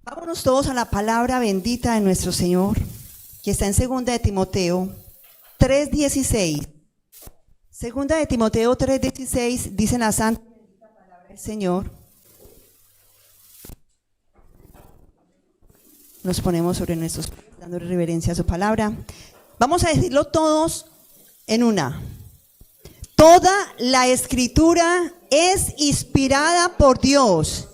Vámonos todos a la palabra bendita de nuestro Señor, que está en 2 de Timoteo 3:16. 2 de Timoteo 3:16 dice la santa palabra del Señor. Nos ponemos sobre nuestros pies, dando reverencia a su palabra. Vamos a decirlo todos en una. Toda la escritura es inspirada por Dios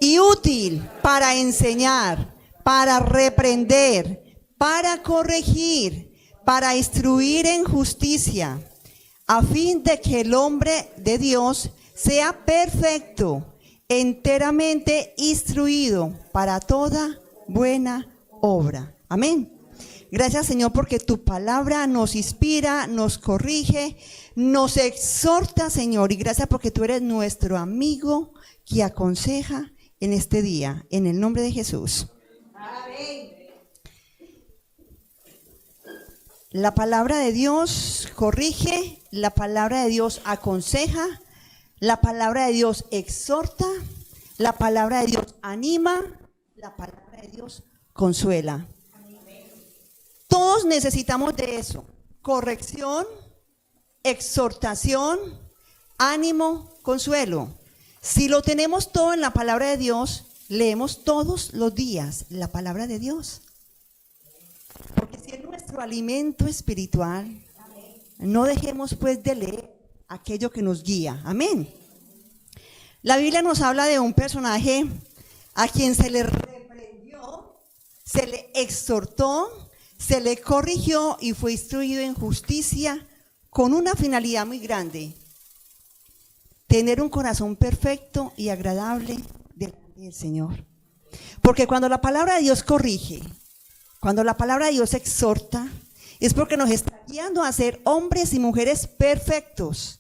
y útil para enseñar, para reprender, para corregir, para instruir en justicia, a fin de que el hombre de Dios sea perfecto, enteramente instruido para toda buena obra. Amén. Gracias, Señor, porque tu palabra nos inspira, nos corrige, nos exhorta, Señor, y gracias porque tú eres nuestro amigo que aconseja en este día, en el nombre de Jesús. Amén. La palabra de Dios corrige, la palabra de Dios aconseja, la palabra de Dios exhorta, la palabra de Dios anima, la palabra de Dios consuela. Todos necesitamos de eso: corrección, exhortación, ánimo, consuelo. Si lo tenemos todo en la palabra de Dios, leemos todos los días la palabra de Dios. Porque si es nuestro alimento espiritual, no dejemos pues de leer aquello que nos guía. Amén. La Biblia nos habla de un personaje a quien se le reprendió, se le exhortó, se le corrigió y fue instruido en justicia con una finalidad muy grande: tener un corazón perfecto y agradable delante del Señor. Porque cuando la palabra de Dios corrige, cuando la palabra de Dios exhorta, es porque nos está guiando a ser hombres y mujeres perfectos.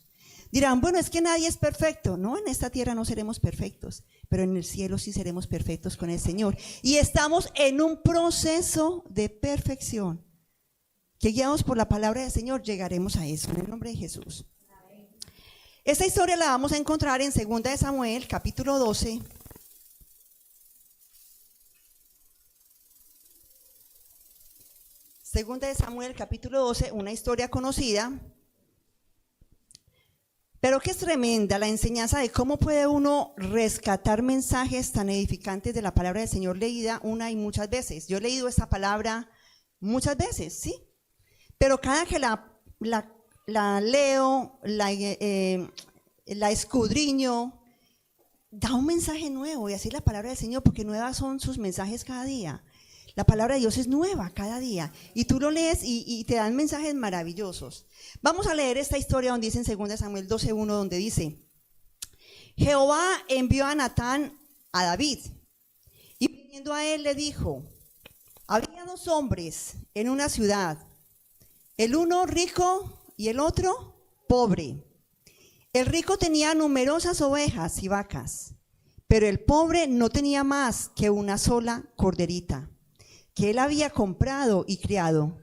Dirán, bueno, es que nadie es perfecto. No, en esta tierra no seremos perfectos, pero en el cielo sí seremos perfectos con el Señor. Y estamos en un proceso de perfección, que guiados por la palabra del Señor llegaremos a eso, en el nombre de Jesús. Esta historia la vamos a encontrar en 2 de Samuel, capítulo 12. Segunda de Samuel, capítulo 12, una historia conocida, pero que es tremenda la enseñanza de cómo puede uno rescatar mensajes tan edificantes de la palabra del Señor leída una y muchas veces. Yo he leído esta palabra muchas veces, ¿sí? Pero cada que la leo, la escudriño, da un mensaje nuevo, y así la palabra del Señor, porque nuevas son sus mensajes cada día. La palabra de Dios es nueva cada día, y tú lo lees y te dan mensajes maravillosos. Vamos a leer esta historia donde dice en 2 Samuel 12:1, donde dice: Jehová envió a Natán a David, y viniendo a él le dijo: había 2 hombres en una ciudad, el uno rico y el otro pobre. El rico tenía numerosas ovejas y vacas, pero el pobre no tenía más que una sola corderita, que él había comprado y criado,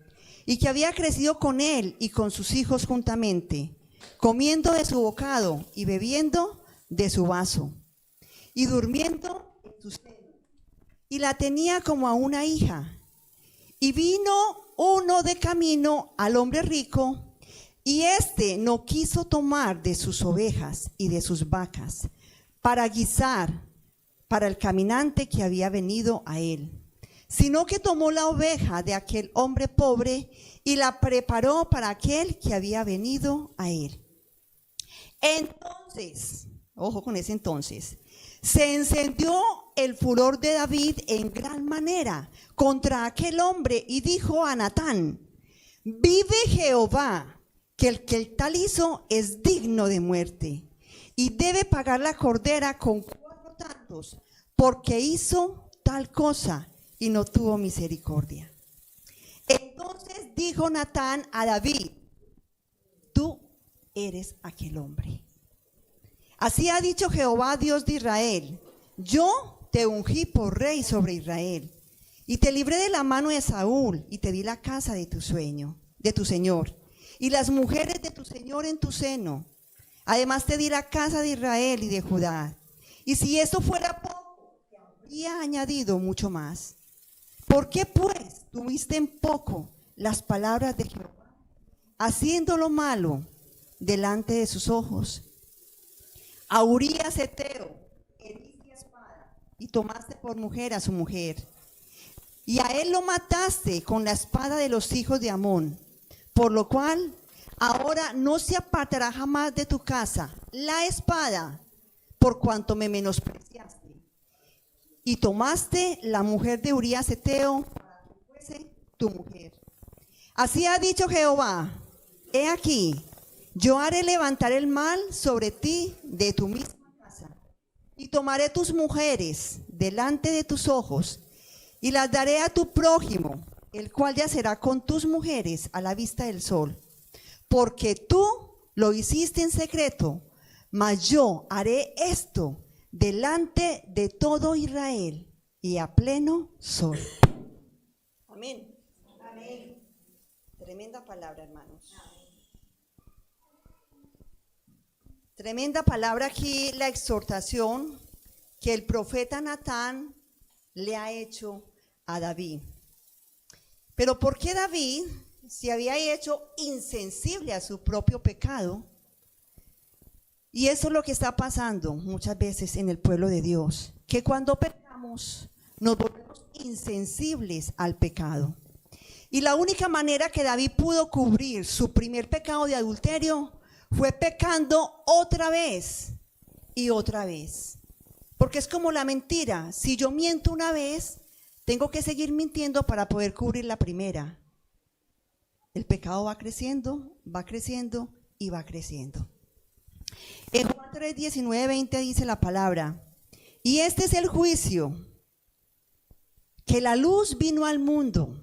y que había crecido con él y con sus hijos juntamente, comiendo de su bocado y bebiendo de su vaso, y durmiendo en su seno, y la tenía como a una hija. Y vino uno de camino al hombre rico, y éste no quiso tomar de sus ovejas y de sus vacas para guisar para el caminante que había venido a él, sino que tomó la oveja de aquel hombre pobre y la preparó para aquel que había venido a él. Entonces, ojo con ese entonces, se encendió el furor de David en gran manera contra aquel hombre y dijo a Natán: vive Jehová, que el tal hizo es digno de muerte, y debe pagar la cordera con 4 tantos, porque hizo tal cosa y no tuvo misericordia. Entonces dijo Natán a David: tú eres aquel hombre. Así ha dicho Jehová, Dios de Israel: yo te ungí por rey sobre Israel, y te libré de la mano de Saúl, y te di la casa de tu señor, y las mujeres de tu señor en tu seno. Además te di la casa de Israel y de Judá. Y si esto fuera poco, y ha añadido mucho más. ¿Por qué pues tuviste en poco las palabras de Jehová, haciendo lo malo delante de sus ojos? A Urías Heteo heriste a espada y tomaste por mujer a su mujer. Y a él lo mataste con la espada de los hijos de Amón, por lo cual ahora no se apartará jamás de tu casa la espada, por cuanto me menospreciaste. Y tomaste la mujer de Urías Heteo para que fuese tu mujer. Así ha dicho Jehová: he aquí, yo haré levantar el mal sobre ti de tu misma casa, y tomaré tus mujeres delante de tus ojos, y las daré a tu prójimo, el cual yacerá con tus mujeres a la vista del sol. Porque tú lo hiciste en secreto, mas yo haré esto delante de todo Israel y a pleno sol. Amén. Amén. Tremenda palabra, hermanos. Tremenda palabra aquí, la exhortación que el profeta Natán le ha hecho a David. Pero ¿por qué David se había hecho insensible a su propio pecado? Y eso es lo que está pasando muchas veces en el pueblo de Dios, que cuando pecamos nos volvemos insensibles al pecado. Y la única manera que David pudo cubrir su primer pecado de adulterio fue pecando otra vez y otra vez. Porque es como la mentira. Si yo miento una vez, tengo que seguir mintiendo para poder cubrir la primera. El pecado va creciendo y va creciendo. En Juan 3, 19, 20 dice la palabra: y este es el juicio, que la luz vino al mundo,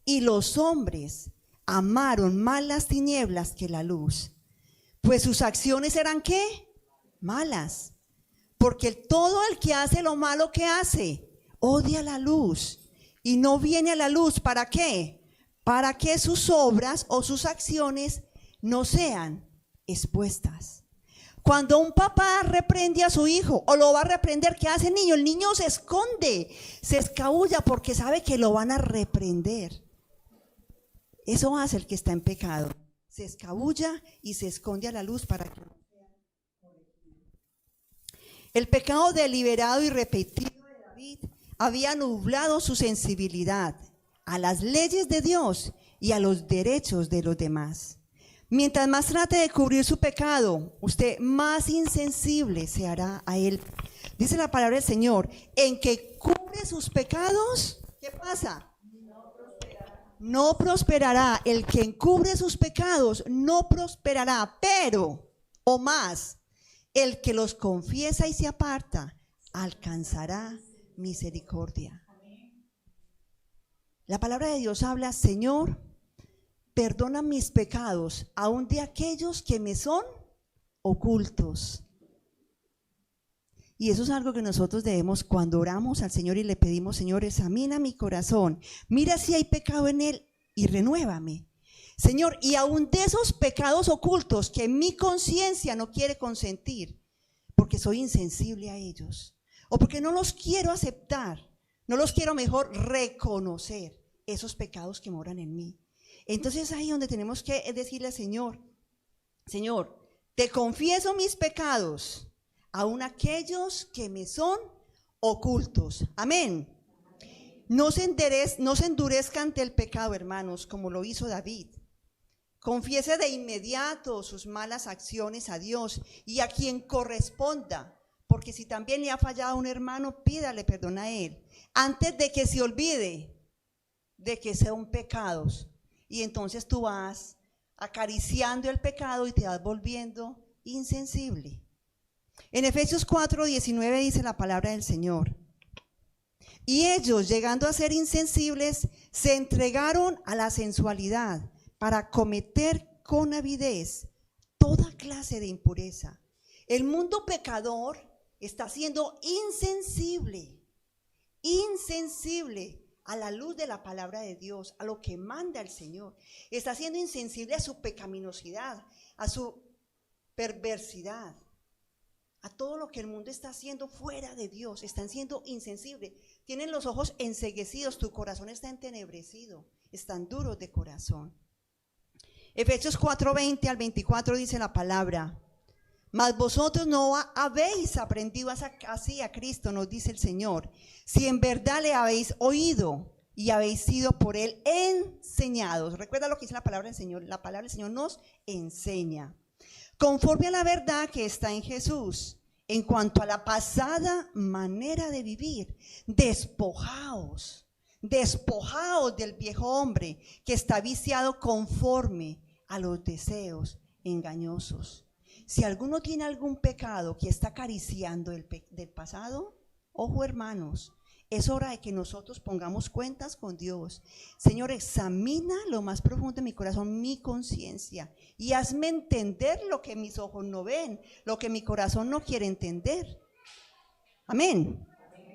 y los hombres amaron más las tinieblas que la luz, pues sus acciones eran ¿qué? Malas. Porque todo el que hace lo malo que hace, odia la luz y no viene a la luz. ¿Para qué? Para que sus obras o sus acciones no sean expuestas. Cuando un papá reprende a su hijo o lo va a reprender, ¿qué hace el niño? El niño se esconde, se escabulla porque sabe que lo van a reprender. Eso hace el que está en pecado. Se escabulla y se esconde a la luz para que no sea corregido. El pecado deliberado y repetido de David había nublado su sensibilidad a las leyes de Dios y a los derechos de los demás. Mientras más trate de cubrir su pecado, usted más insensible se hará a él. Dice la palabra del Señor: en que cubre sus pecados, ¿qué pasa? No prosperará. El que encubre sus pecados no prosperará, pero, o más, el que los confiesa y se aparta, alcanzará misericordia. La palabra de Dios habla: Señor, perdona mis pecados, aun de aquellos que me son ocultos. Y eso es algo que nosotros debemos, cuando oramos al Señor y le pedimos: Señor, examina mi corazón, mira si hay pecado en él y renuévame. Señor, y aun de esos pecados ocultos que mi conciencia no quiere consentir, porque soy insensible a ellos, o porque no los quiero aceptar, no los quiero mejor reconocer, esos pecados que moran en mí. Entonces ahí donde tenemos que decirle al Señor: Señor, te confieso mis pecados, aun aquellos que me son ocultos. Amén. No se endurezca ante el pecado, hermanos, como lo hizo David. Confiese de inmediato sus malas acciones a Dios y a quien corresponda, porque si también le ha fallado a un hermano, pídale perdón a él, antes de que se olvide de que son pecados. Y entonces tú vas acariciando el pecado y te vas volviendo insensible. En Efesios 4, 19 dice la palabra del Señor: y ellos, llegando a ser insensibles, se entregaron a la sensualidad para cometer con avidez toda clase de impureza. El mundo pecador está siendo insensible a la luz de la palabra de Dios, a lo que manda el Señor. Está siendo insensible a su pecaminosidad, a su perversidad, a todo lo que el mundo está haciendo fuera de Dios. Están siendo insensibles, tienen los ojos enceguecidos, tu corazón está entenebrecido, están duros de corazón. Efesios 4:20 al 24 dice la palabra: mas vosotros no habéis aprendido así a Cristo, nos dice el Señor, si en verdad le habéis oído y habéis sido por él enseñados. Recuerda lo que dice la palabra del Señor. La palabra del Señor nos enseña, conforme a la verdad que está en Jesús, en cuanto a la pasada manera de vivir. Despojaos del viejo hombre que está viciado conforme a los deseos engañosos. Si alguno tiene algún pecado que está acariciando del pasado, ojo hermanos, es hora de que nosotros pongamos cuentas con Dios. Señor, examina lo más profundo de mi corazón, mi conciencia, y hazme entender lo que mis ojos no ven, lo que mi corazón no quiere entender. Amén.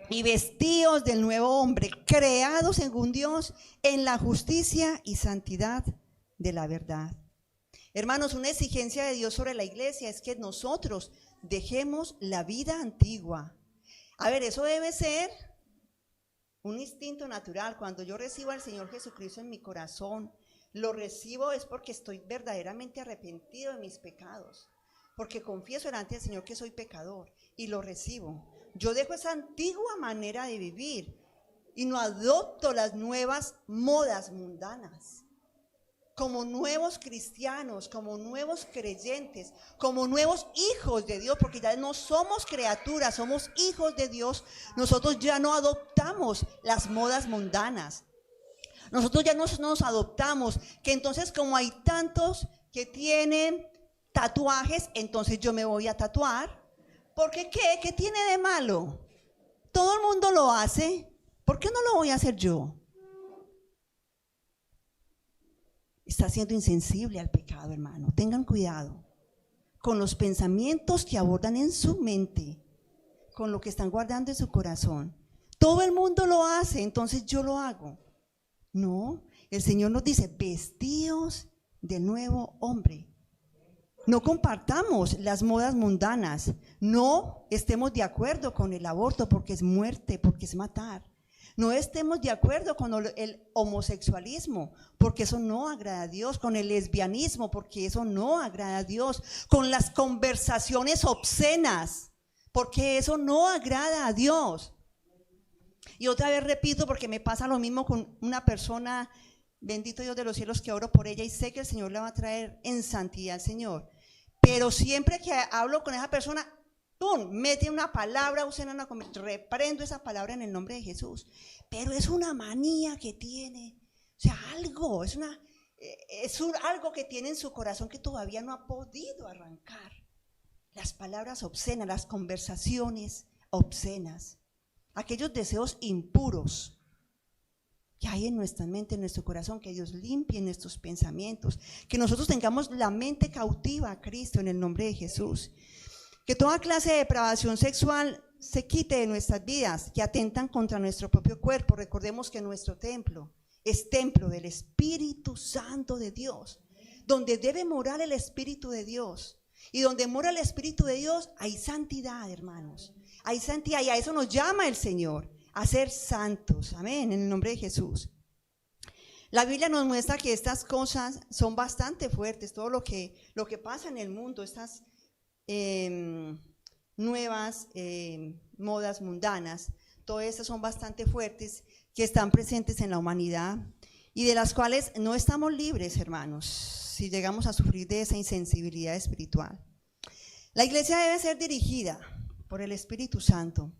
Y vestidos del nuevo hombre, creados según Dios en la justicia y santidad de la verdad. Hermanos, una exigencia de Dios sobre la iglesia es que nosotros dejemos la vida antigua. A ver, eso debe ser un instinto natural. Cuando yo recibo al Señor Jesucristo en mi corazón, lo recibo es porque estoy verdaderamente arrepentido de mis pecados, porque confieso delante del Señor que soy pecador y lo recibo. Yo dejo esa antigua manera de vivir y no adopto las nuevas modas mundanas. Como nuevos cristianos, como nuevos creyentes, como nuevos hijos de Dios, porque ya no somos criaturas, somos hijos de Dios. Nosotros ya no adoptamos las modas mundanas. Nosotros ya nos adoptamos, que entonces como hay tantos que tienen tatuajes, entonces yo me voy a tatuar. ¿Porque qué? ¿Qué tiene de malo? Todo el mundo lo hace, ¿por qué no lo voy a hacer yo? Está siendo insensible al pecado, hermano. Tengan cuidado con los pensamientos que abordan en su mente, con lo que están guardando en su corazón. Todo el mundo lo hace, entonces yo lo hago. No, el Señor nos dice, vestidos del nuevo hombre. No compartamos las modas mundanas. No estemos de acuerdo con el aborto porque es muerte, porque es matar. No estemos de acuerdo con el homosexualismo, porque eso no agrada a Dios, con el lesbianismo, porque eso no agrada a Dios, con las conversaciones obscenas, porque eso no agrada a Dios. Y otra vez repito, porque me pasa lo mismo con una persona, bendito Dios de los cielos, que oro por ella y sé que el Señor la va a traer en santidad, Señor. Pero siempre que hablo con esa persona, mete una palabra, reprendo esa palabra en el nombre de Jesús. Pero es una manía que tiene, o sea, algo, algo que tiene en su corazón que todavía no ha podido arrancar. Las palabras obscenas, las conversaciones obscenas, aquellos deseos impuros que hay en nuestra mente, en nuestro corazón, que Dios limpie nuestros pensamientos, que nosotros tengamos la mente cautiva a Cristo en el nombre de Jesús. Que toda clase de depravación sexual se quite de nuestras vidas, que atentan contra nuestro propio cuerpo. Recordemos que nuestro templo es templo del Espíritu Santo de Dios, donde debe morar el Espíritu de Dios. Y donde mora el Espíritu de Dios hay santidad, hermanos. Hay santidad y a eso nos llama el Señor, a ser santos. Amén, en el nombre de Jesús. La Biblia nos muestra que estas cosas son bastante fuertes, todo lo que pasa en el mundo, estas nuevas modas mundanas, todas estas son bastante fuertes, que están presentes en la humanidad y de las cuales no estamos libres, hermanos, si llegamos a sufrir de esa insensibilidad espiritual. La iglesia debe ser dirigida por el Espíritu Santo,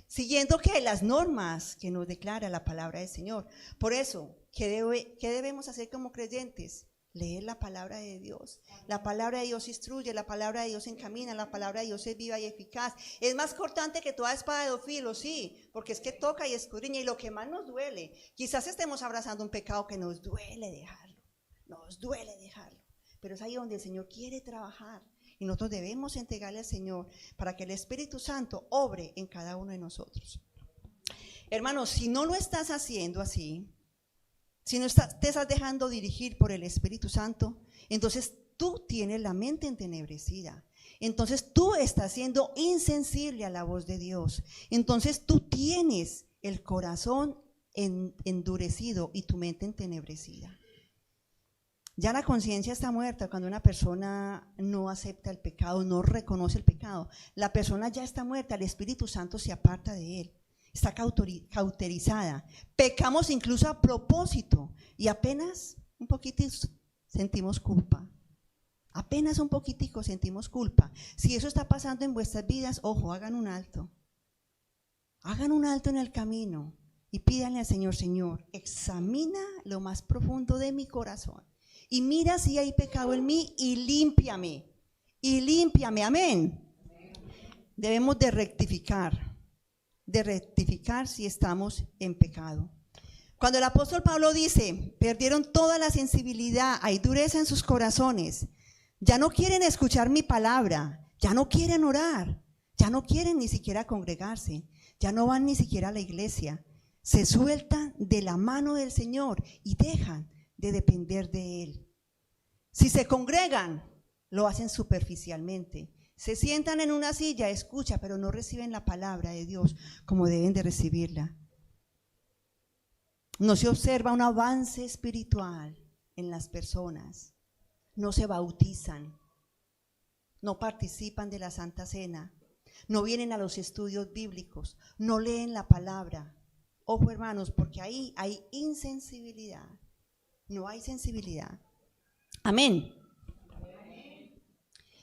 siguiendo que las normas que nos declara la palabra del Señor. Por eso, ¿qué debemos hacer como creyentes? Leer la palabra de Dios. La palabra de Dios instruye, la palabra de Dios encamina, la palabra de Dios es viva y eficaz. Es más cortante que toda espada de dos filos, sí, porque es que toca y escudriña. Y lo que más nos duele, quizás estemos abrazando un pecado que nos duele dejarlo, pero es ahí donde el Señor quiere trabajar. Y nosotros debemos entregarle al Señor para que el Espíritu Santo obre en cada uno de nosotros. Hermanos, si no lo estás haciendo así, si no te estás dejando dirigir por el Espíritu Santo, entonces tú tienes la mente entenebrecida. entonces tú estás siendo insensible a la voz de Dios. Entonces tú tienes el corazón endurecido y tu mente entenebrecida. Ya la conciencia está muerta cuando una persona no acepta el pecado, no reconoce el pecado. La persona ya está muerta, el Espíritu Santo se aparta de él, está cauterizada. Pecamos incluso a propósito y apenas un poquitito sentimos culpa. Apenas un poquitico sentimos culpa. Si eso está pasando en vuestras vidas, ojo, hagan un alto. Hagan un alto en el camino y pídanle al Señor, Señor, examina lo más profundo de mi corazón y mira si hay pecado en mí y límpiame, amén. Debemos de rectificar si estamos en pecado. Cuando el apóstol Pablo dice, perdieron toda la sensibilidad, hay dureza en sus corazones, ya no quieren escuchar mi palabra, ya no quieren orar, ya no quieren ni siquiera congregarse, ya no van ni siquiera a la iglesia, se sueltan de la mano del Señor y dejan de depender de Él. Si se congregan, lo hacen superficialmente. Se sientan en una silla, escuchan, pero no reciben la palabra de Dios como deben de recibirla. No se observa un avance espiritual en las personas. No se bautizan, no participan de la Santa Cena, no vienen a los estudios bíblicos, no leen la palabra. Ojo, hermanos, porque ahí hay insensibilidad, no hay sensibilidad. Amén.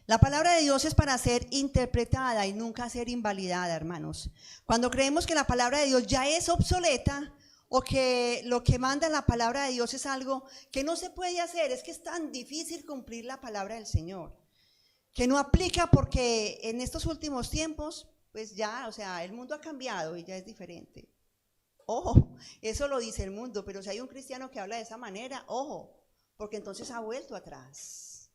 La palabra de Dios es para ser interpretada y nunca ser invalidada, hermanos. Cuando creemos que la palabra de Dios ya es obsoleta o que lo que manda la palabra de Dios es algo que no se puede hacer, es que es tan difícil cumplir la palabra del Señor, que no aplica porque en estos últimos tiempos, pues ya, o sea, el mundo ha cambiado y ya es diferente. Ojo, eso lo dice el mundo, pero si hay un cristiano que habla de esa manera, ojo, porque entonces ha vuelto atrás.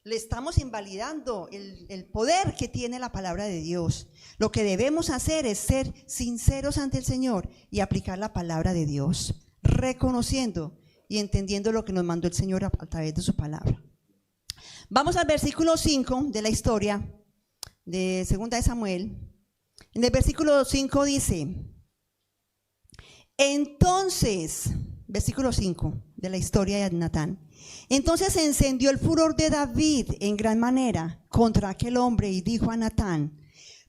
Le estamos invalidando el poder que tiene la palabra de Dios. Lo que debemos hacer es ser sinceros ante el Señor y aplicar la palabra de Dios, reconociendo y entendiendo lo que nos mandó el Señor a través de su palabra. Vamos al versículo 5 de la historia de 2 de Samuel. En el versículo 5 dice, entonces, versículo 5 de la historia de Natán, entonces se encendió el furor de David en gran manera contra aquel hombre y dijo a Natán,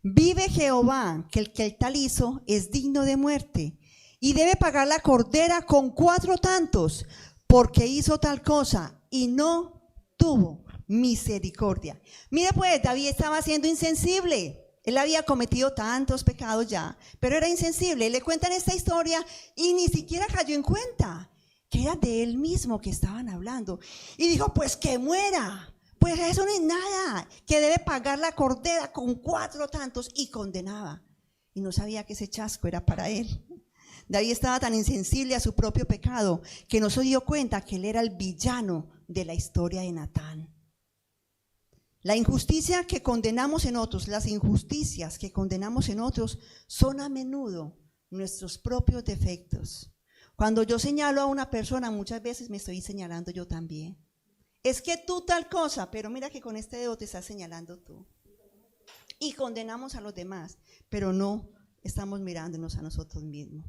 vive Jehová, que el tal hizo es digno de muerte y debe pagar la cordera con 4 tantos, porque hizo tal cosa y no tuvo misericordia. Mira pues, David estaba siendo insensible. Él había cometido tantos pecados ya, pero era insensible. Le cuentan esta historia y ni siquiera cayó en cuenta que era de él mismo que estaban hablando. Y dijo, pues que muera, pues eso no es nada, que debe pagar la cordera con 4 tantos, y condenaba. Y no sabía que ese chasco era para él. David estaba tan insensible a su propio pecado que no se dio cuenta que él era el villano de la historia de Natán. La injusticia que condenamos en otros, las injusticias que condenamos en otros son a menudo nuestros propios defectos. Cuando yo señalo a una persona, muchas veces me estoy señalando yo también. Es que tú tal cosa, pero mira que con este dedo te estás señalando tú. Y condenamos a los demás, pero no estamos mirándonos a nosotros mismos.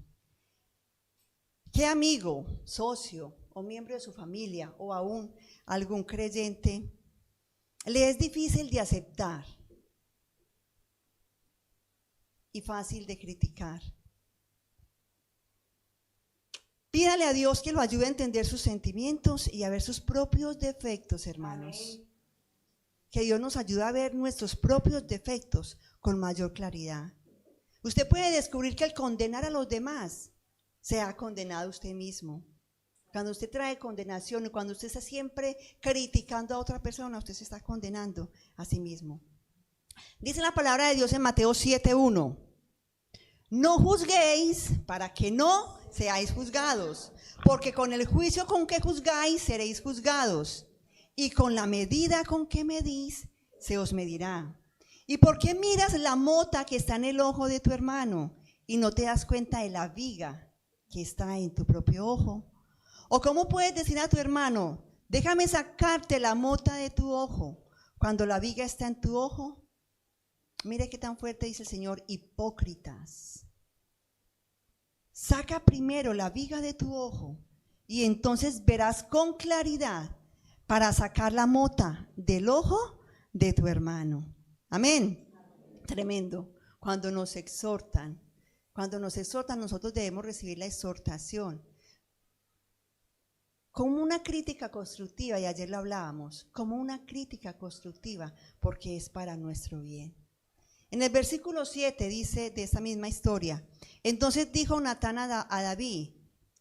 ¿Qué amigo, socio o miembro de su familia o aún algún creyente le es difícil de aceptar y fácil de criticar? Pídale a Dios que lo ayude a entender sus sentimientos y a ver sus propios defectos, hermanos. Amén. Que Dios nos ayude a ver nuestros propios defectos con mayor claridad. Usted puede descubrir que al condenar a los demás, se ha condenado a usted mismo. Cuando usted trae condenación y cuando usted está siempre criticando a otra persona, usted se está condenando a sí mismo. Dice la palabra de Dios en Mateo 7:1. No juzguéis para que no seáis juzgados, porque con el juicio con que juzgáis seréis juzgados, y con la medida con que medís se os medirá. ¿Y por qué miras la mota que está en el ojo de tu hermano y no te das cuenta de la viga que está en tu propio ojo? ¿O cómo puedes decir a tu hermano, déjame sacarte la mota de tu ojo, Cuando la viga está en tu ojo, mire qué tan fuerte dice el Señor, hipócritas. Saca primero la viga de tu ojo y entonces verás con claridad para sacar la mota del ojo de tu hermano. Amén. Tremendo. Cuando nos exhortan, nosotros debemos recibir la exhortación como una crítica constructiva, y ayer lo hablábamos, como una crítica constructiva, porque es para nuestro bien. En el versículo 7 dice de esta misma historia, entonces dijo Natán a David,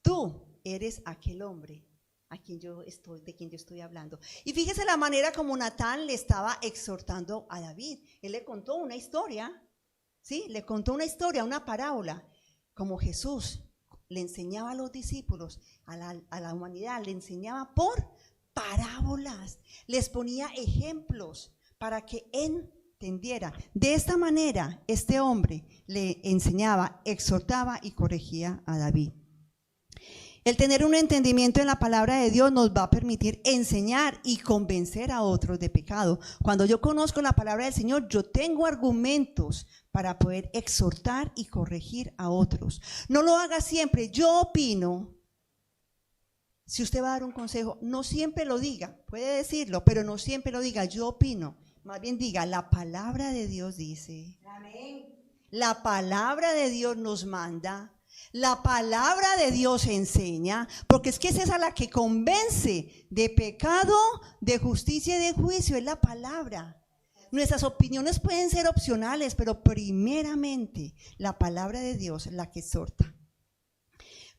tú eres aquel hombre de quien yo estoy hablando. Y fíjese la manera como Natán le estaba exhortando a David. Él le contó una historia, ¿sí? Le contó una historia, una parábola, como Jesús le enseñaba a los discípulos, a la humanidad, le enseñaba por parábolas, les ponía ejemplos para que entendiera. De esta manera, este hombre le enseñaba, exhortaba y corregía a David. El tener un entendimiento en la palabra de Dios nos va a permitir enseñar y convencer a otros de pecado. Cuando yo conozco la palabra del Señor, yo tengo argumentos para poder exhortar y corregir a otros. No lo haga siempre. Yo opino. Si usted va a dar un consejo, no siempre lo diga. Puede decirlo, pero no siempre lo diga. Yo opino. Más bien diga, la palabra de Dios dice. Amén. La palabra de Dios nos manda. La palabra de Dios enseña, porque es que es esa la que convence de pecado, de justicia y de juicio, es la palabra. Nuestras opiniones pueden ser opcionales, pero primeramente la palabra de Dios es la que exhorta.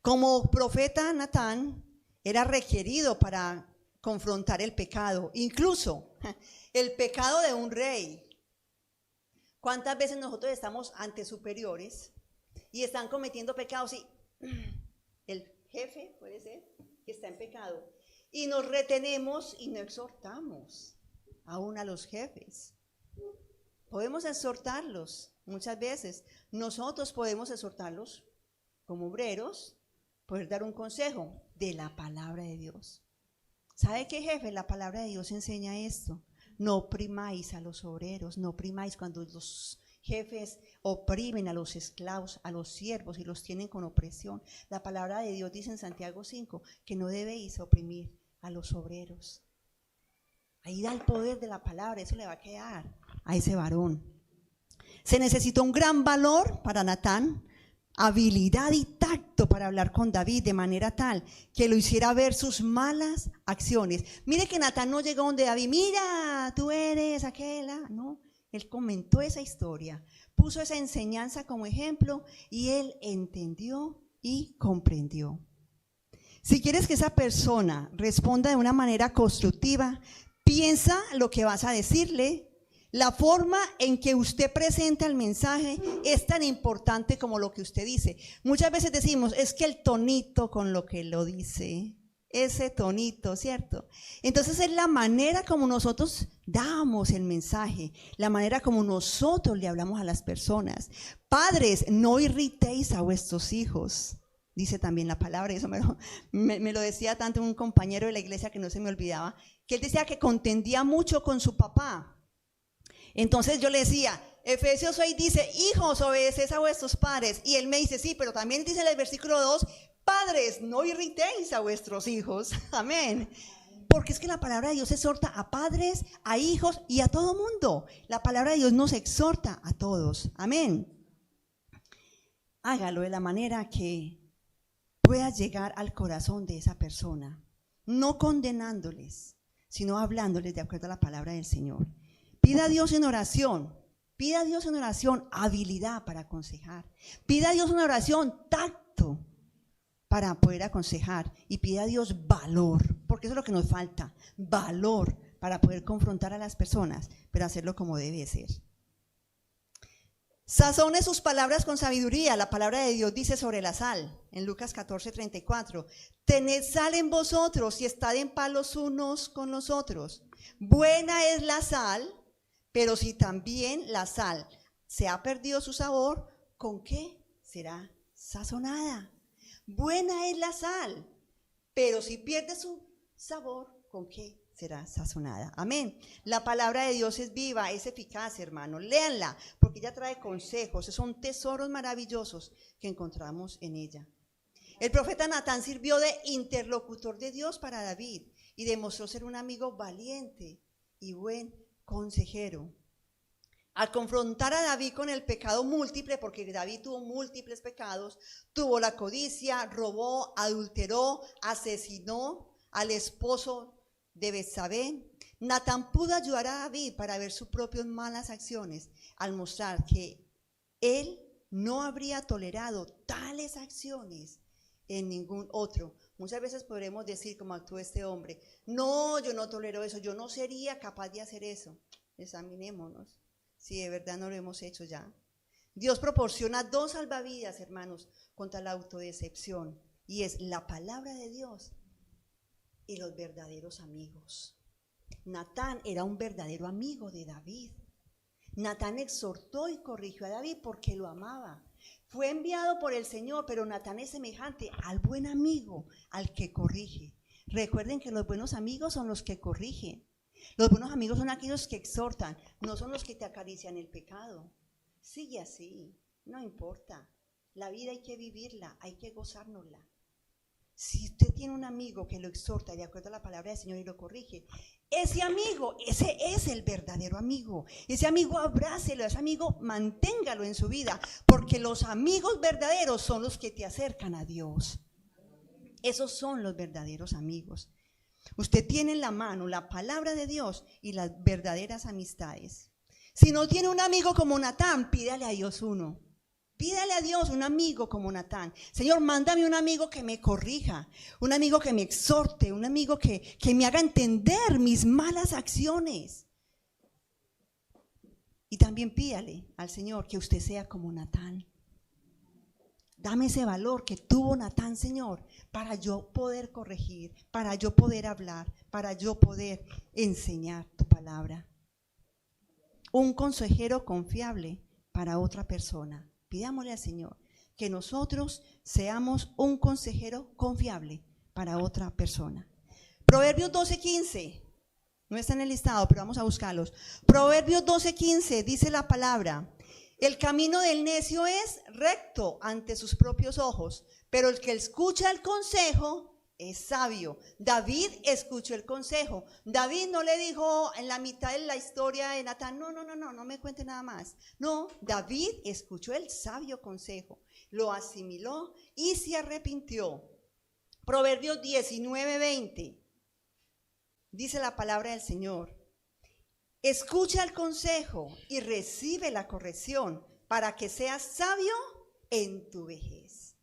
Como profeta, Natán era requerido para confrontar el pecado, incluso el pecado de un rey. ¿Cuántas veces nosotros estamos ante superiores y están cometiendo pecados? Y el jefe puede ser que está en pecado y nos retenemos y no exhortamos aún a los jefes. Podemos exhortarlos muchas veces. Nosotros podemos exhortarlos como obreros, poder dar un consejo de la palabra de Dios. ¿Sabe qué, jefe? La palabra de Dios enseña esto. No oprimáis a los obreros, no oprimáis cuando los jefes oprimen a los esclavos, a los siervos y los tienen con opresión. La palabra de Dios dice en Santiago 5 que no debéis oprimir a los obreros. Ahí da el poder de la palabra, eso le va a quedar a ese varón. Se necesitó un gran valor para Natán, habilidad y tacto para hablar con David de manera tal que lo hiciera ver sus malas acciones. Mire que Natán no llegó donde David, mira, tú eres aquella, no. Él comentó esa historia, puso esa enseñanza como ejemplo y él entendió y comprendió. Si quieres que esa persona responda de una manera constructiva, piensa lo que vas a decirle. La forma en que usted presenta el mensaje es tan importante como lo que usted dice. Muchas veces decimos, es que el tonito con lo que lo dice, ese tonito, ¿cierto? Entonces es la manera como nosotros damos el mensaje, la manera como nosotros le hablamos a las personas. Padres, no irritéis a vuestros hijos, dice también la palabra, y eso me lo decía tanto un compañero de la iglesia que no se me olvidaba, que él decía que contendía mucho con su papá. Entonces yo le decía, Efesios 6 dice, hijos, obedeced a vuestros padres. Y él me dice, sí, pero también dice en el versículo 2, padres, no irritéis a vuestros hijos. Amén. Porque es que la palabra de Dios exhorta a padres, a hijos y a todo mundo. La palabra de Dios nos exhorta a todos. Amén. Hágalo de la manera que pueda llegar al corazón de esa persona. No condenándoles, sino hablándoles de acuerdo a la palabra del Señor. Pida a Dios en oración habilidad para aconsejar. Pida a Dios en oración tacto para poder aconsejar. Y pida a Dios valor, porque eso es lo que nos falta, valor para poder confrontar a las personas, pero hacerlo como debe ser. Sazone sus palabras con sabiduría. La palabra de Dios dice sobre la sal, en Lucas 14:34. Tened sal en vosotros y estad en paz los unos con los otros. Buena es la sal, pero si también la sal se ha perdido su sabor, ¿con qué será sazonada? Buena es la sal, pero si pierde su sabor, ¿con qué será sazonada. Amén. La palabra de Dios es viva, es eficaz, hermanos. Léanla, porque ella trae consejos. Son tesoros maravillosos que encontramos en ella. El profeta Natán sirvió de interlocutor de Dios para David y demostró ser un amigo valiente y buen consejero. Al confrontar a David con el pecado múltiple, porque David tuvo múltiples pecados, tuvo la codicia, robó, adulteró, asesinó al esposo de Betsabé, Natán pudo ayudar a David para ver sus propias malas acciones, al mostrar que él no habría tolerado tales acciones en ningún otro. Muchas veces podremos decir, como actuó este hombre, no, yo no tolero eso, yo no sería capaz de hacer eso. Examinémonos si de verdad no lo hemos hecho ya. Dios proporciona dos salvavidas, hermanos, contra la autodecepción, y es la palabra de Dios y los verdaderos amigos. Natán era un verdadero amigo de David. Natán exhortó y corrigió a David porque lo amaba. Fue enviado por el Señor, pero Natán es semejante al buen amigo, al que corrige. Recuerden que los buenos amigos son los que corrigen. Los buenos amigos son aquellos que exhortan, no son los que te acarician el pecado. Sigue así, no importa. La vida hay que vivirla, hay que gozárnosla. Si usted tiene un amigo que lo exhorta de acuerdo a la palabra del Señor y lo corrige, ese amigo, ese es el verdadero amigo. Ese amigo abrácelo, ese amigo manténgalo en su vida, porque los amigos verdaderos son los que te acercan a Dios. Esos son los verdaderos amigos. Usted tiene en la mano la palabra de Dios y las verdaderas amistades. Si no tiene un amigo como Natán, pídale a Dios uno. Pídale a Dios un amigo como Natán. Señor, mándame un amigo que me corrija, un amigo que me exhorte, un amigo que me haga entender mis malas acciones. Y también pídale al Señor que usted sea como Natán. Dame ese valor que tuvo Natán, Señor, para yo poder corregir, para yo poder hablar, para yo poder enseñar tu palabra. Un consejero confiable para otra persona. Pidámosle al Señor que nosotros seamos un consejero confiable para otra persona. Proverbios 12:15. No está en el listado, pero vamos a buscarlos. Proverbios 12:15 dice la palabra: el camino del necio es recto ante sus propios ojos, pero el que escucha el consejo es sabio. David escuchó el consejo. David no le dijo en la mitad de la historia de Natán, no me cuente nada más. No, David escuchó el sabio consejo, lo asimiló y se arrepintió. Proverbios 19:20 dice la palabra del Señor: escucha el consejo y recibe la corrección para que seas sabio en tu vejez.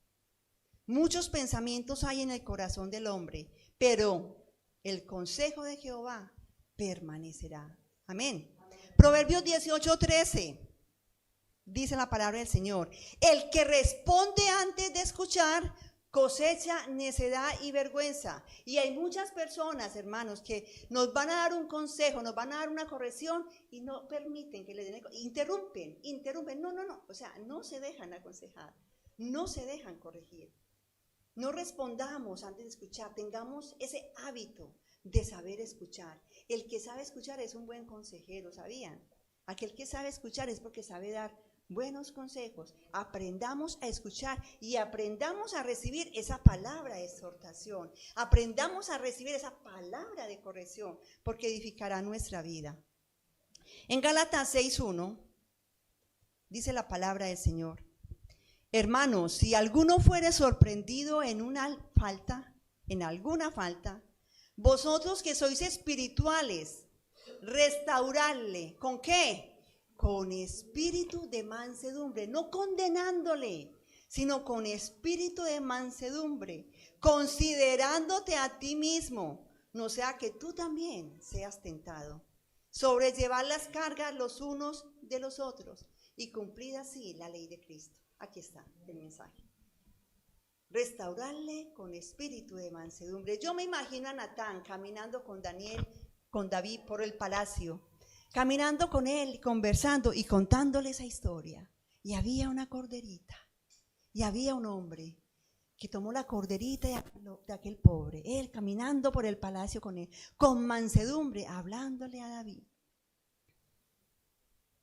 Muchos pensamientos hay en el corazón del hombre, pero el consejo de Jehová permanecerá. Amén. Proverbios 18:13 dice la palabra del Señor: el que responde antes de escuchar cosecha necedad y vergüenza. Y hay muchas personas, hermanos, que nos van a dar un consejo, nos van a dar una corrección y no permiten que le den, interrumpen, o sea, no se dejan aconsejar, no se dejan corregir. No respondamos antes de escuchar, tengamos ese hábito de saber escuchar. El que sabe escuchar es un buen consejero, ¿sabían? Aquel que sabe escuchar es porque sabe dar buenos consejos. Aprendamos a escuchar y aprendamos a recibir esa palabra de exhortación. Aprendamos a recibir esa palabra de corrección, porque edificará nuestra vida. En Gálatas 6:1 dice la palabra del Señor: hermanos, si alguno fuere sorprendido en alguna falta, vosotros que sois espirituales, restaurarle. ¿Con qué? Con espíritu de mansedumbre, no condenándole, sino con espíritu de mansedumbre, considerándote a ti mismo, no sea que tú también seas tentado. Sobrellevar las cargas los unos de los otros y cumplir así la ley de Cristo. Aquí está el mensaje. Restaurarle con espíritu de mansedumbre. Yo me imagino a Natán caminando con David por el palacio, caminando con él, conversando y contándole esa historia. Y había una corderita, y había un hombre que tomó la corderita de aquel pobre, él caminando por el palacio con él, con mansedumbre, hablándole a David.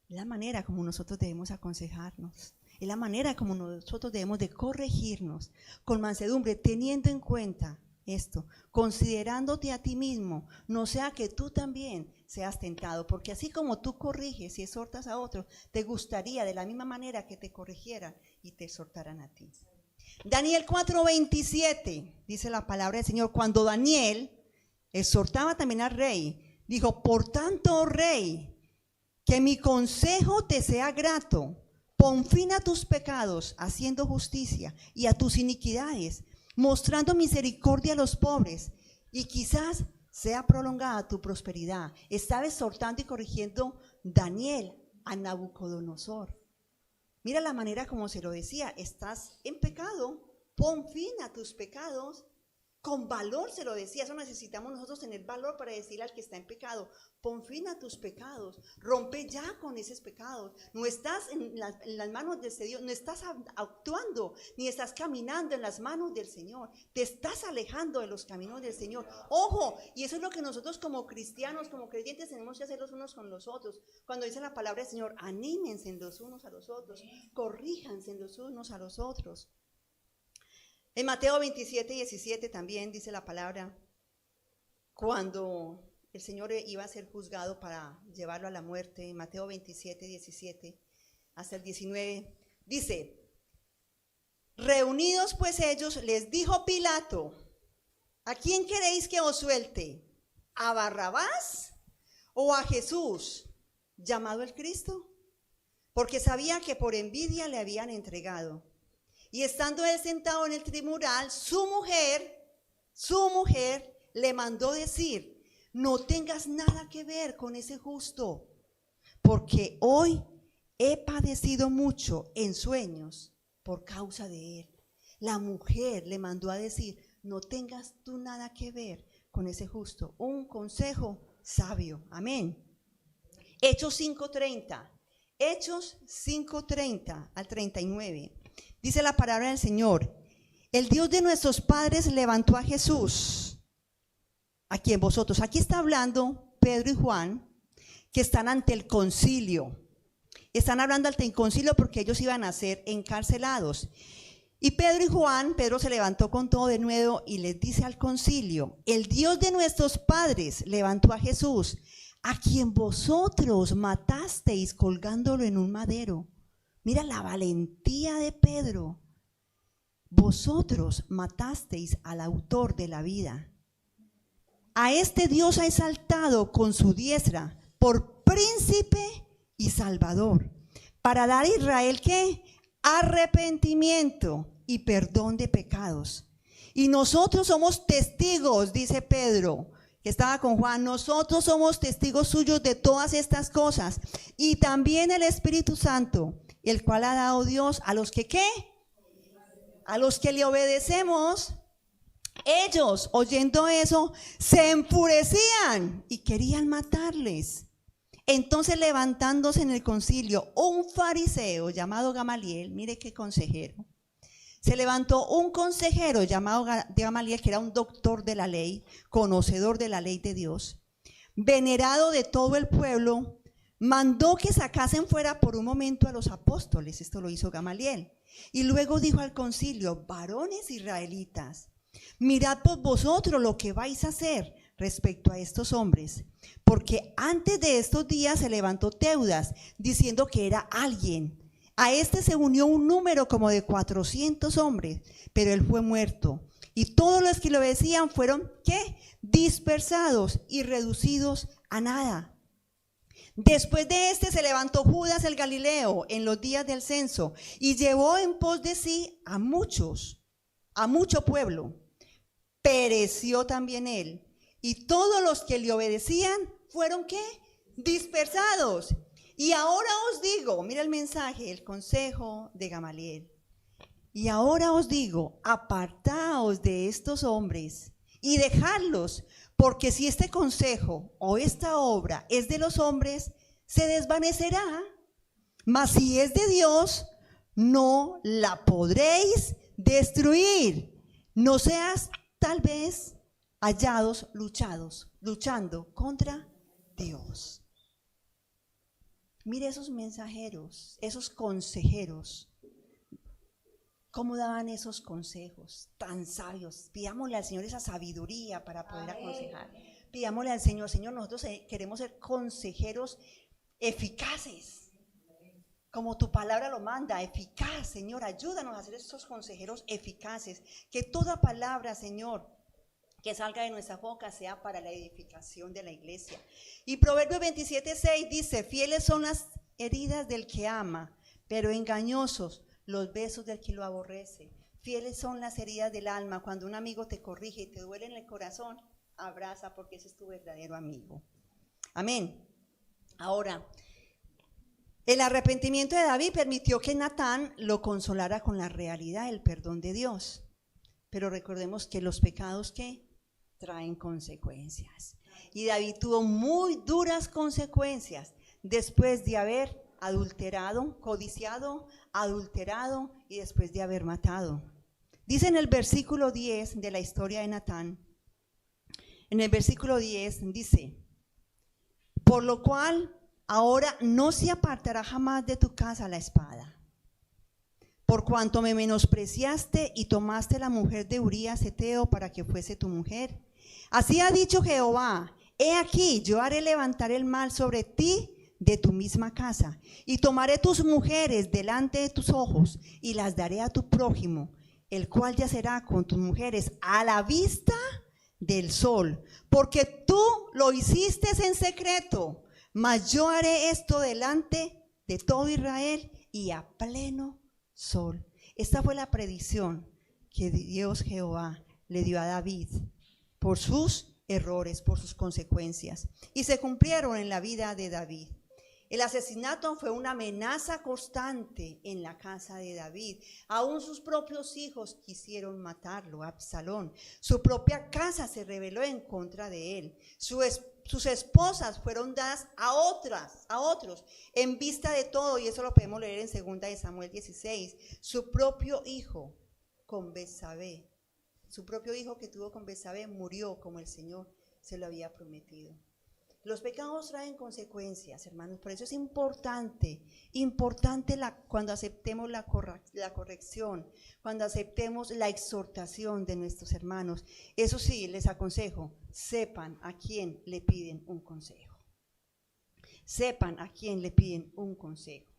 Es la manera como nosotros debemos aconsejarnos, es la manera como nosotros debemos de corregirnos, con mansedumbre, teniendo en cuenta esto, considerándote a ti mismo, no sea que tú también seas tentado, porque así como tú corriges y exhortas a otros, te gustaría de la misma manera que te corrigieran y te exhortaran a ti. Daniel 4:27, dice la palabra del Señor, cuando Daniel exhortaba también al rey, dijo, por tanto, oh rey, que mi consejo te sea grato, pon fin a tus pecados, haciendo justicia, y a tus iniquidades, mostrando misericordia a los pobres, y quizás sea prolongada tu prosperidad. Estaba exhortando y corrigiendo Daniel a Nabucodonosor. Mira la manera como se lo decía, estás en pecado, pon fin a tus pecados. Con valor se lo decía, eso necesitamos nosotros tener valor para decirle al que está en pecado, pon fin a tus pecados, rompe ya con esos pecados, no estás en las manos de ese Dios, no estás actuando, ni estás caminando en las manos del Señor, te estás alejando de los caminos del Señor. Ojo, y eso es lo que nosotros como cristianos, como creyentes tenemos que hacer los unos con los otros. Cuando dice la palabra del Señor, anímense los unos a los otros, corríjanse los unos a los otros. En Mateo 27:17 también dice la palabra, cuando el Señor iba a ser juzgado para llevarlo a la muerte, en Mateo 27:17 hasta el 19, dice, reunidos pues ellos, les dijo Pilato, ¿a quién queréis que os suelte? ¿A Barrabás o a Jesús, llamado el Cristo? Porque sabía que por envidia le habían entregado. Y estando él sentado en el tribunal, su mujer le mandó decir, no tengas nada que ver con ese justo, porque hoy he padecido mucho en sueños por causa de él. La mujer le mandó a decir, no tengas tú nada que ver con ese justo. Un consejo sabio. Amén. Hechos 5:30. Hechos 5:30 al 39. Dice la palabra del Señor, el Dios de nuestros padres levantó a Jesús, a quien vosotros, aquí está hablando Pedro y Juan, que están ante el concilio. Están hablando ante el concilio porque ellos iban a ser encarcelados. Y Pedro se levantó con todo de nuevo y les dice al concilio, el Dios de nuestros padres levantó a Jesús, a quien vosotros matasteis colgándolo en un madero. Mira la valentía de Pedro. Vosotros matasteis al autor de la vida. A este Dios ha exaltado con su diestra por príncipe y salvador, para dar a Israel ¿qué? Arrepentimiento y perdón de pecados. Y nosotros somos testigos, dice Pedro, que estaba con Juan, nosotros somos testigos suyos de todas estas cosas. Y también el Espíritu Santo, el cual ha dado Dios a los que ¿qué? A los que le obedecemos. Ellos, oyendo eso, se enfurecían y querían matarles. Entonces, levantándose en el concilio, un fariseo llamado Gamaliel, mire qué consejero, se levantó un consejero llamado Gamaliel, que era un doctor de la ley, conocedor de la ley de Dios, venerado de todo el pueblo, mandó que sacasen fuera por un momento a los apóstoles. Esto lo hizo Gamaliel. Y luego dijo al concilio, varones israelitas, mirad por vosotros lo que vais a hacer respecto a estos hombres, porque antes de estos días se levantó Teudas, diciendo que era alguien. A este se unió un número como de 400 hombres, pero él fue muerto. Y todos los que lo decían fueron, ¿qué? Dispersados y reducidos a nada. Después de este se levantó Judas el Galileo en los días del censo y llevó en pos de sí a mucho pueblo. Pereció también él, y todos los que le obedecían fueron ¿qué? Dispersados. Y ahora os digo, mira el mensaje, el consejo de Gamaliel. Y ahora os digo, apartaos de estos hombres y dejadlos, porque si este consejo o esta obra es de los hombres, se desvanecerá. Mas si es de Dios, no la podréis destruir. No seas tal vez hallados luchando contra Dios. Mire esos mensajeros, esos consejeros, cómo daban esos consejos tan sabios. Pidámosle al Señor esa sabiduría para poder aconsejar. Pidámosle al Señor, Señor, nosotros queremos ser consejeros eficaces, como tu palabra lo manda, eficaz, Señor. Ayúdanos a ser estos consejeros eficaces, que toda palabra, Señor, que salga de nuestra boca sea para la edificación de la iglesia. Y Proverbios 27:6 dice: fieles son las heridas del que ama, pero engañosos los besos del que lo aborrece. Fieles son las heridas del alma. Cuando un amigo te corrige y te duele en el corazón, abraza, porque ese es tu verdadero amigo. Amén. Ahora, el arrepentimiento de David permitió que Natán lo consolara con la realidad del perdón de Dios. Pero recordemos que los pecados que traen consecuencias. Y David tuvo muy duras consecuencias después de haber adulterado, codiciado, adulterado y después de haber matado. Dice en el versículo 10 de la historia de Natán, en el versículo 10 dice: por lo cual ahora no se apartará jamás de tu casa la espada, por cuanto me menospreciaste y tomaste la mujer de Urías Heteo para que fuese tu mujer. Así ha dicho Jehová: he aquí, yo haré levantar el mal sobre ti de tu misma casa, y tomaré tus mujeres delante de tus ojos, y las daré a tu prójimo, el cual yacerá con tus mujeres a la vista del sol, porque tú lo hiciste en secreto, mas yo haré esto delante de todo Israel y a pleno sol. Esta fue la predicción que Dios Jehová le dio a David por sus errores, por sus consecuencias, y se cumplieron en la vida de David. El asesinato fue una amenaza constante en la casa de David. Aún sus propios hijos quisieron matarlo, Absalón. Su propia casa se rebeló en contra de él. Sus esposas fueron dadas a otros, en vista de todo, y eso lo podemos leer en 2 de Samuel 16. Su propio hijo con Betsabé, su propio hijo que tuvo con Betsabé, murió como el Señor se lo había prometido. Los pecados traen consecuencias, hermanos, por eso es importante cuando aceptemos la corrección, cuando aceptemos la exhortación de nuestros hermanos. Eso sí, les aconsejo, sepan a quién le piden un consejo. Sepan a quién le piden un consejo.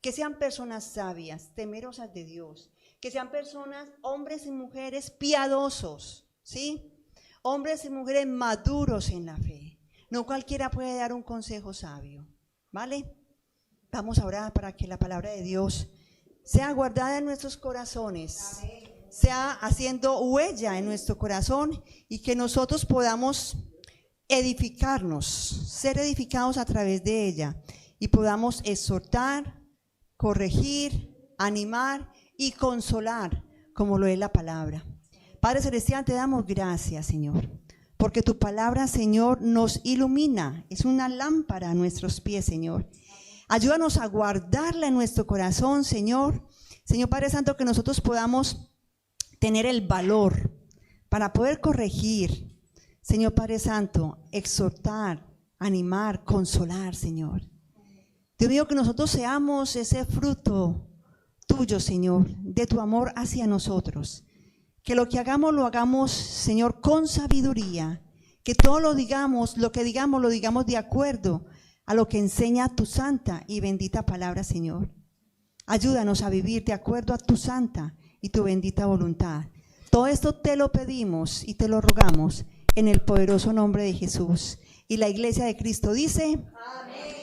Que sean personas sabias, temerosas de Dios, que sean personas, hombres y mujeres piadosos, ¿sí? Hombres y mujeres maduros en la fe. No cualquiera puede dar un consejo sabio, ¿vale? Vamos a orar para que la palabra de Dios sea guardada en nuestros corazones, sea haciendo huella en nuestro corazón, y que nosotros podamos edificarnos, ser edificados a través de ella, y podamos exhortar, corregir, animar y consolar, como lo es la palabra. Padre Celestial, te damos gracias, Señor, porque tu palabra, Señor, nos ilumina, es una lámpara a nuestros pies, Señor. Ayúdanos a guardarla en nuestro corazón, Señor. Señor Padre Santo, que nosotros podamos tener el valor para poder corregir, Señor Padre Santo, exhortar, animar, consolar, Señor. Dios mío, que nosotros seamos ese fruto tuyo, Señor, de tu amor hacia nosotros. Que lo que hagamos, lo hagamos, Señor, con sabiduría. Que todo lo que digamos, lo digamos de acuerdo a lo que enseña tu santa y bendita palabra, Señor. Ayúdanos a vivir de acuerdo a tu santa y tu bendita voluntad. Todo esto te lo pedimos y te lo rogamos en el poderoso nombre de Jesús. Y la iglesia de Cristo dice: amén.